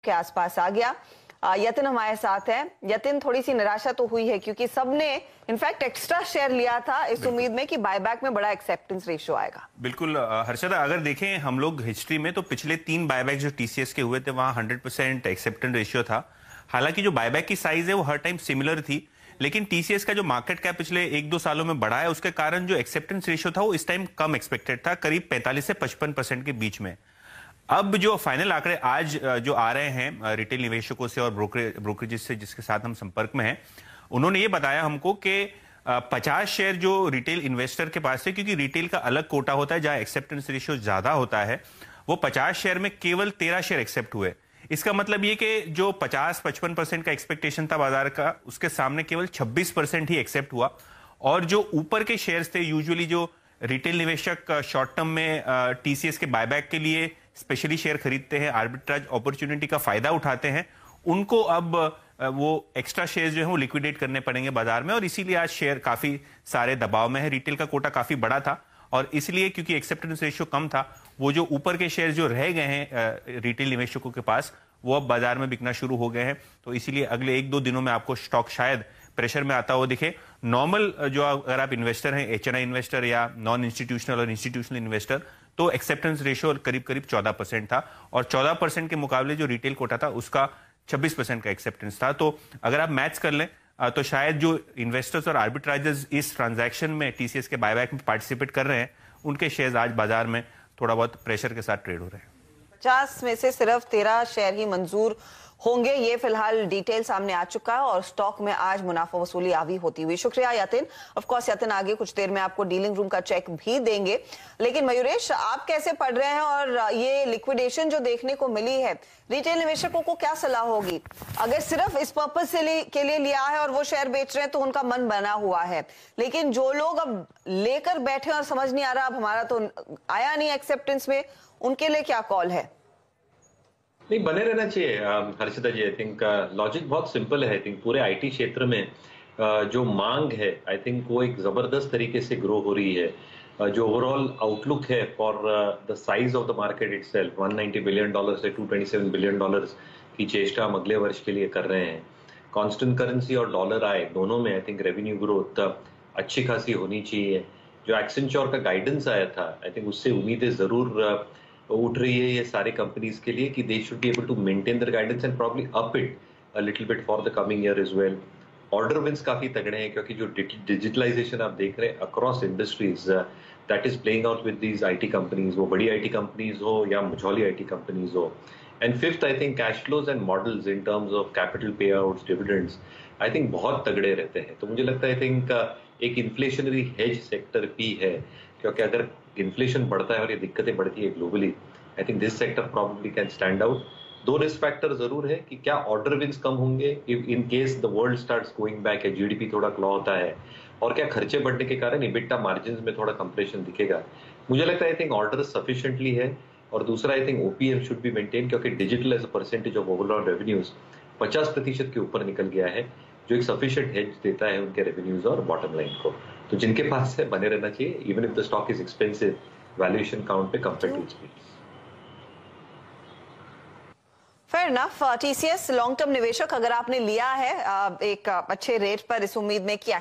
के आसपास आ गया। यतिन हमारे साथ है। यतिन, थोड़ी सी निराशा तो हुई है क्योंकि सबने इनफैक्ट एक्स्ट्रा शेयर लिया था इस उम्मीद में कि बायबैक में बड़ा एक्सेप्टेंस रेशियो आएगा। बिल्कुल हर्षदा, अगर देखें हम लोग हिस्ट्री में तो पिछले 3 बायबैक जो टीसीएस के हुए थे वहां 100% एक्सेप्टेंस रेशियो था। हालांकि जो बायबैक की साइज है वो हर टाइम सिमिलर थी, लेकिन टीसीएस का जो मार्केट कैप पिछले 1-2 सालों में बढ़ा है उसके कारण जो एक्सेप्टेंस रेशियो था वो इस टाइम कम एक्सपेक्टेड था, करीब 45 से 55% के बीच में। अब जो फाइनल आंकड़े आज जो आ रहे हैं रिटेल निवेशकों से और ब्रोकरेजेस से जिसके साथ हम संपर्क में हैं, उन्होंने ये बताया हमको कि 50 शेयर जो रिटेल इन्वेस्टर के पास है, क्योंकि रिटेल का अलग कोटा होता है जहां एक्सेप्टेंस रेशियो ज्यादा होता है, वो 50 शेयर में केवल 13 शेयर एक्सेप्ट हुए। इसका मतलब ये कि जो 50-55% का एक्सपेक्टेशन था बाजार का, उसके सामने केवल 26% ही एक्सेप्ट हुआ। और जो ऊपर के शेयर्स थे, यूजुअली जो रिटेल निवेशक शॉर्ट टर्म में टीसीएस के बायबैक के लिए स्पेशली शेयर खरीदते हैं, आर्बिट्राज अपॉर्चुनिटी का फायदा उठाते हैं, उनको अब वो एक्स्ट्रा शेयर जो है वो लिक्विडेट करने पड़ेंगे बाजार में, और इसीलिए आज शेयर काफी सारे दबाव में है। रिटेल का कोटा काफी बड़ा था और इसलिए क्योंकि एक्सेप्टेंस रेशियो कम था, वो जो ऊपर के शेयर जो रह गए हैं रिटेल निवेशकों के पास, वो अब बाजार में बिकना शुरू हो गए हैं। तो इसीलिए अगले 1-2 दिनों में आपको स्टॉक शायद प्रेशर में आता हुआ दिखे। नॉर्मल जो अगर आप इन्वेस्टर हैं, एचएनआई इन्वेस्टर या नॉन इंस्टीट्यूशनल और इंस्टीट्यूशनल इन्वेस्टर, तो एक्सेप्टेंस रेशियो करीब 14% था, और 14% के मुकाबले जो रिटेल कोटा था उसका 26% का एक्सेप्टेंस था। तो अगर आप मैच कर लें तो शायद जो इन्वेस्टर्स और आर्बिट्राइजर्स इस ट्रांजैक्शन में टीसीएस के बायबैक में पार्टिसिपेट कर रहे हैं, उनके शेयर्स आज बाजार में थोड़ा बहुत प्रेशर के साथ ट्रेड हो रहे हैं। 50 में से सिर्फ 13 शेयर ही मंजूर होंगे, ये फिलहाल डिटेल सामने आ चुका है और स्टॉक में आज मुनाफा वसूली आवी होती हुई। शुक्रिया यतिन। ऑफ कोर्स यतिन आगे कुछ देर में आपको डीलिंग रूम का चेक भी देंगे, लेकिन मयूरेश, आप कैसे पढ़ रहे हैं और ये लिक्विडेशन जो देखने को मिली है, रिटेल निवेशकों को क्या सलाह होगी? अगर सिर्फ इस पर्पज से के लिए लिया है और वो शेयर बेच रहे हैं तो उनका मन बना हुआ है, लेकिन जो लोग अब लेकर बैठे और समझ नहीं आ रहा अब हमारा तो आया नहीं एक्सेप्टेंस में, उनके लिए क्या कॉल है? नहीं, बने रहना चाहिए हर्षदा जी। आई थिंक लॉजिक बहुत सिंपल है। आई थिंक पूरे आईटी क्षेत्र में जो मांग है, आई थिंक वो एक जबरदस्त तरीके से ग्रो हो रही है। जो ओवरऑल आउटलुक है for the size of the market itself, $190 billion से $227 बिलियन की चेष्टा हम अगले वर्ष के लिए कर रहे हैं। कांस्टेंट करेंसी और डॉलर आए दोनों में आई थिंक रेवेन्यू ग्रोथ अच्छी खासी होनी चाहिए। जो एक्सेंचर का गाइडेंस आया था, आई थिंक उससे उम्मीदें जरूर उठ रही है ये सारी कंपनीज के लिए कि they should be able to maintain their guidance and probably up it a little bit for the coming year as well. Order wins काफी तगड़े हैं क्योंकि जो डिजिटलाइजेशन आप देख रहे हैं across industries, that is playing out with these IT companies, वो बड़ी आईटी कंपनीज हो या मझौली आईटी कंपनीज हो। And fifth, I think cash flows and models in terms of capital पे आउट्स, डिविडेंड्स, आई थिंक बहुत तगड़े रहते हैं। तो मुझे लगता है आई थिंक एक इन्फ्लेशनरी हेज सेक्टर भी है, क्योंकि अगर इन्फ्लेशन बढ़ता है और ये दिक्कतें बढ़ती है globally, I think this sector probably can stand out. 2 risk factor जरूर है कि क्या ऑर्डर विंस कम होंगे if in case the world starts going back, या जीडीपी थोड़ा क्लॉ होता है, और क्या खर्चे बढ़ने के कारण इबिटा मार्जिन में थोड़ा कंप्रेशन दिखेगा। मुझे लगता है आई थिंक ऑर्डर सफिशिएंटली है। और दूसरा, I think OPM should be maintain, क्योंकि digital as a percentage of overall revenues 50% के ऊपर निकल गया है, जो एक सफिशिएंट हेज देता है उनके रेवेन्यूज और बॉटम लाइन को। तो जिनके पास है बने रहना चाहिए, even if the stock is expensive valuation count पे compare to its. Fair enough. TCS long term निवेशक अगर आपने लिया है एक अच्छे रेट पर इस उम्मीद में कि